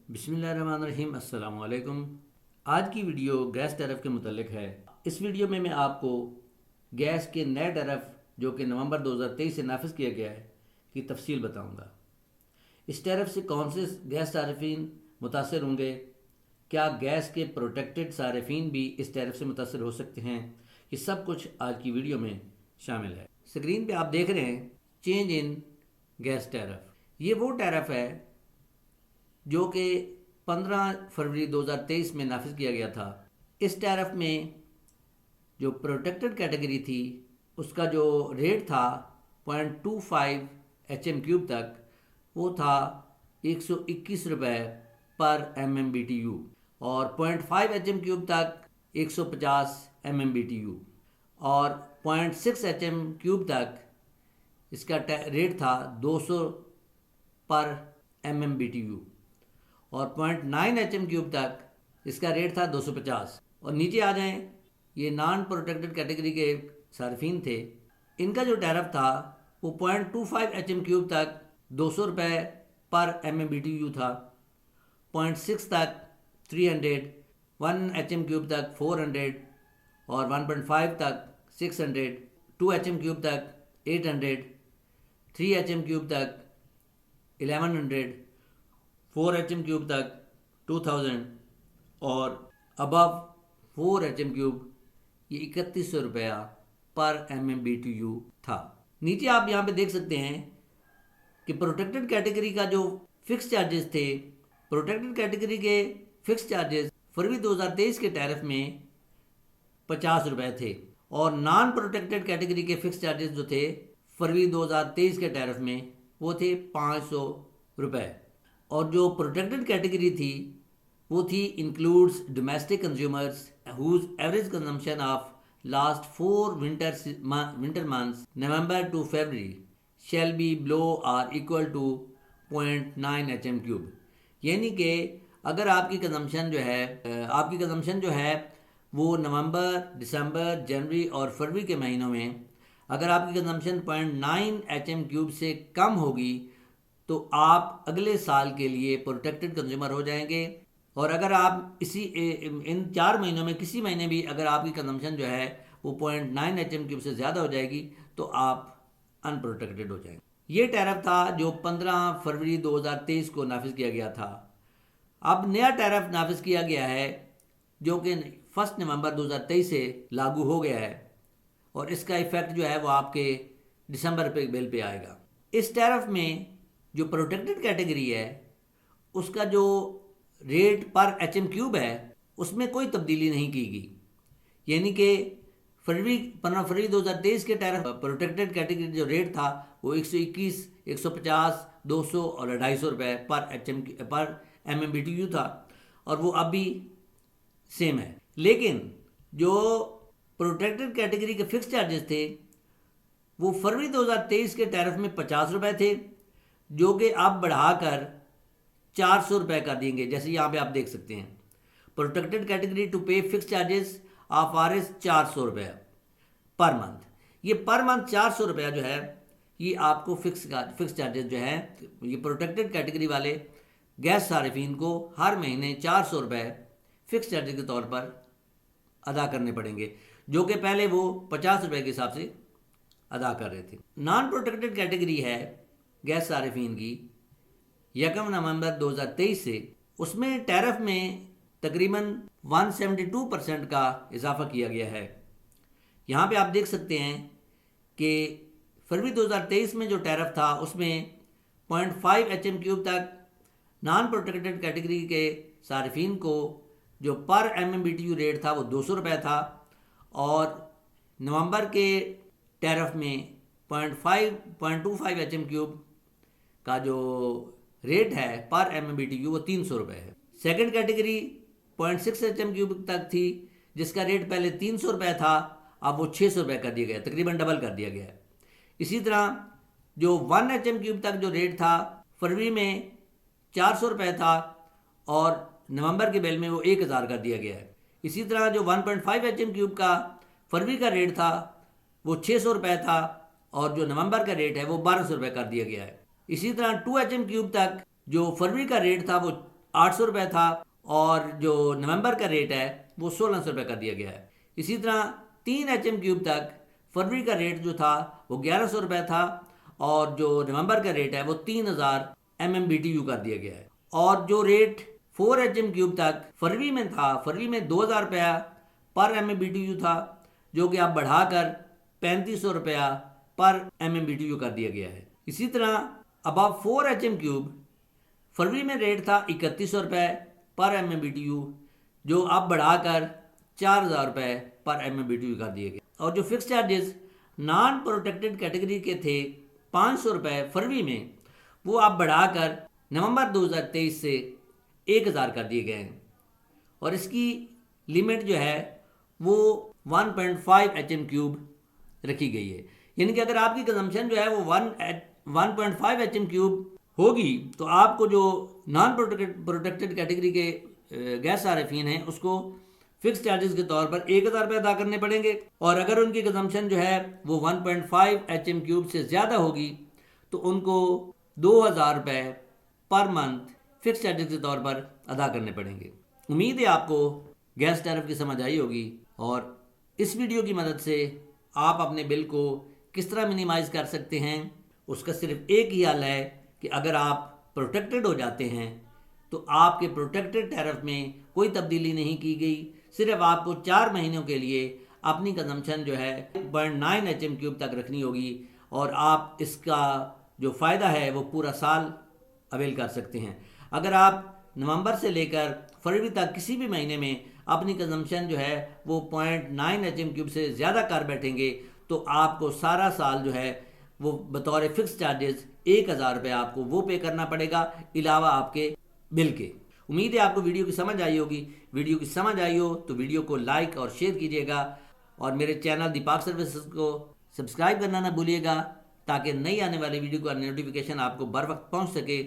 बिस्मिल्लाहिर्रहमानिर्रहीम। अस्सलाम वालेकुम। आज की वीडियो गैस टैरिफ के मुतल्लिक है। इस वीडियो में मैं आपको गैस के नए टैरिफ जो कि नवंबर 2023 से नाफिज किया गया है की तफसील बताऊंगा। इस टैरिफ से कौन से गैस सारिफिन मुतासर होंगे, क्या गैस के प्रोटेक्टेड सारिफिन भी इस टैरिफ से मुतासर हो सकते हैं, ये सब कुछ आज की वीडियो में शामिल है। स्क्रीन पे आप देख रहे हैं चेंज इन गैस टैरिफ। ये वो टैरिफ है जो कि 15 फरवरी 2023 में नाफिज किया गया था। इस टैरिफ में जो प्रोटेक्टेड कैटेगरी थी उसका जो रेट था 0.25 एच एम क्यूब तक, वो था 121 रुपये पर M M B T U, और 0.5 एच एम क्यूब तक 150 M M B T U, और 0.6 एच एम क्यूब तक इसका रेट था 200 पर M M B T U, और 0.9 एच एम क्यूब तक इसका रेट था 250। और नीचे आ जाएं, ये नॉन प्रोटेक्टेड कैटेगरी के सार्फिन थे, इनका जो टैरिफ था वो 0.25 एच एम क्यूब तक 200 रुपये पर M M B T U था, 0.6 तक 300, 1 एच एम क्यूब तक 400, और 1.5 तक 600, 2 एच एम क्यूब तक 800, 3 एच एम क्यूब तक 1100, 4 एच एम क्यूब तक 2000, और अबव 4 एच एम क्यूब ये 3100 रुपया पर M M B T U था। नीचे आप यहाँ पे देख सकते हैं कि प्रोटेक्टेड कैटेगरी का जो फिक्स चार्जेस थे, प्रोटेक्टेड कैटेगरी के फिक्स चार्जेस फरवरी 2023 के टैरिफ में 50 रुपये थे, और नॉन प्रोटेक्टेड कैटेगरी के फिक्स चार्जेस जो थे फरवरी 2023 के टैरिफ में वो थे 500 रुपये। और जो प्रोटेक्टेड कैटेगरी थी वो थी includes domestic consumers whose average consumption of last 4 winter months November to February shall be below और equal to 0.9 H M cube. यानी कि अगर आपकी कंजम्पशन जो है वो नवंबर, दिसंबर, जनवरी और फरवरी के महीनों में अगर आपकी कंजम्पशन 0.9 एच एम क्यूब से कम होगी तो आप अगले साल के लिए प्रोटेक्टेड कंज्यूमर हो जाएंगे। और अगर आप इन 4 महीनों में किसी महीने भी अगर आपकी कंजम्पशन जो है वो 0.9 एच एम क्यूब से ज़्यादा हो जाएगी तो आप अनप्रोटेक्टेड हो जाएंगे। ये टैरिफ था जो 15 फरवरी 2023 को नाफिज किया गया था। अब नया टैरिफ नाफिज किया गया है जो कि 1 नवंबर 2023 से लागू हो गया है, और इसका इफेक्ट जो है वो आपके दिसंबर पे बिल पे आएगा। इस टैरिफ में जो प्रोटेक्टेड कैटेगरी है उसका जो रेट पर एच एम क्यूब है उसमें कोई तब्दीली नहीं की गई। यानी कि 15 फरवरी 2023 के टैरिफ प्रोटेक्टेड कैटेगरी जो रेट था वो 121, 150, 200 और 250 रुपये पर M M B T U था, और वो अब भी सेम है। लेकिन जो प्रोटेक्टेड कैटेगरी के फिक्स चार्जेस थे वो फरवरी 2023 के टैरिफ में 50 रुपये थे, जो कि अब बढ़ाकर 400 रुपये कर देंगे। जैसे यहाँ पे आप देख सकते हैं प्रोटेक्टेड कैटेगरी टू पे fix charges of R S 400 रुपये पर मंथ। ये पर मंथ 400 रुपया जो है ये आपको फिक्स चार्जेस जो है ये प्रोटेक्टेड कैटेगरी वाले गैस सारिफिन को हर महीने 400 रुपये फिक्स चार्जेस के तौर पर अदा करने पड़ेंगे, जो कि पहले वो 50 रुपये के हिसाब से अदा कर रहे थे। नॉन प्रोटेक्टेड कैटेगरी है गैस सारिफिन की 1 नवंबर 2023 से, उसमें टैरिफ में तकरीबन 172% का इजाफा किया गया है। यहाँ पे आप देख सकते हैं कि फरवरी 2023 में जो टैरिफ था उसमें 0.5 एच एम क्यूब तक नॉन प्रोटेक्टेड कैटेगरी के सारिफिन को जो पर M M B T U rate था वो 200 रुपये था, और नवंबर के टैरिफ में 0.25 एच एम क्यूब का जो रेट है पर M M B T U वो 300 रुपये है। Second category 0.6 H M cube तक थी जिसका रेट पहले 300 रुपये था, अब वो 600 रुपये कर दिया गया, तकरीबन डबल कर दिया गया है। इसी तरह जो 1 एच एम क्यूब तक जो रेट था फरवरी में 400 रुपये था, और नवंबर के बिल में वो 1000 कर दिया गया है। इसी तरह जो 1.5 एच एम क्यूब का फरवरी का रेट था वो 600 रुपये था, और जो नवंबर का रेट है वो 1200 रुपये कर दिया गया है। इसी तरह 2 एच एम क्यूब तक जो फरवरी का रेट था वो 800 रुपये था और जो नवंबर का रेट है वो 1600 रुपये कर दिया गया है। इसी तरह 3 HM³ तक फरवरी का रेट जो था वो 1100 रुपये था और जो नवंबर का रेट है वो 3000 MMBTU कर दिया गया है। और जो रेट 4 HM³ तक फरवरी में था, फरवरी में 2000 रुपया पर MMBTU था, जो कि अब बढ़ाकर 3500 रुपया पर MMBTU कर दिया गया है। इसी तरह अब 4 HM³ फरवरी में रेट था 3100 रुपये पर MMBTU, जो अब बढ़ाकर 4000 रुपये पर MMBTU कर दिए गए। और जो fix charges non protected category के थे 500 रुपये फरवरी में, वो अब बढ़ाकर नवंबर 2023 से 1000 कर दिए गए हैं। और इसकी लिमिट जो है वो 1.5 HM³ रखी गई है। यानी कि अगर आपकी कंजम्पशन जो है वो 1.5 HM³ होगी तो आपको जो नॉन प्रोटेक्टेड कैटेगरी के गैस सारिफीन हैं उसको फिक्स चार्जेस के तौर पर 1000 रुपये अदा करने पड़ेंगे। और अगर उनकी कंजम्पशन जो है वो 1.5 HM³ से ज़्यादा होगी तो उनको 2000 रुपये पर मंथ फिक्स चार्जेस के तौर पर अदा करने पड़ेंगे। उम्मीद है आपको गैस टैरिफ की समझ आई होगी और इस वीडियो की मदद से आप अपने बिल को किस तरह मिनिमाइज़ कर सकते हैं। उसका सिर्फ एक ही हल है कि अगर आप प्रोटेक्टेड हो जाते हैं तो आपके प्रोटेक्टेड टैरिफ में कोई तब्दीली नहीं की गई, सिर्फ आपको 4 महीनों के लिए अपनी कंजम्पशन जो है 0.9 HM³ तक रखनी होगी और आप इसका जो फ़ायदा है वो पूरा साल अवेल कर सकते हैं। अगर आप नवंबर से लेकर फरवरी तक किसी भी महीने में अपनी कंजम्पशन जो है वो 0.9 HM³ से ज़्यादा कर बैठेंगे तो आपको सारा साल जो है वो बतौर फिक्स चार्जेस 1000 रुपये आपको वो पे करना पड़ेगा अलावा आपके बिल के। उम्मीद है आपको वीडियो की समझ आई होगी। वीडियो की समझ आई हो तो वीडियो को लाइक और शेयर कीजिएगा और मेरे चैनल दीपाक सर्विसेज को सब्सक्राइब करना ना भूलिएगा ताकि नई आने वाली वीडियो का नोटिफिकेशन आपको बर वक्त पहुंच सके।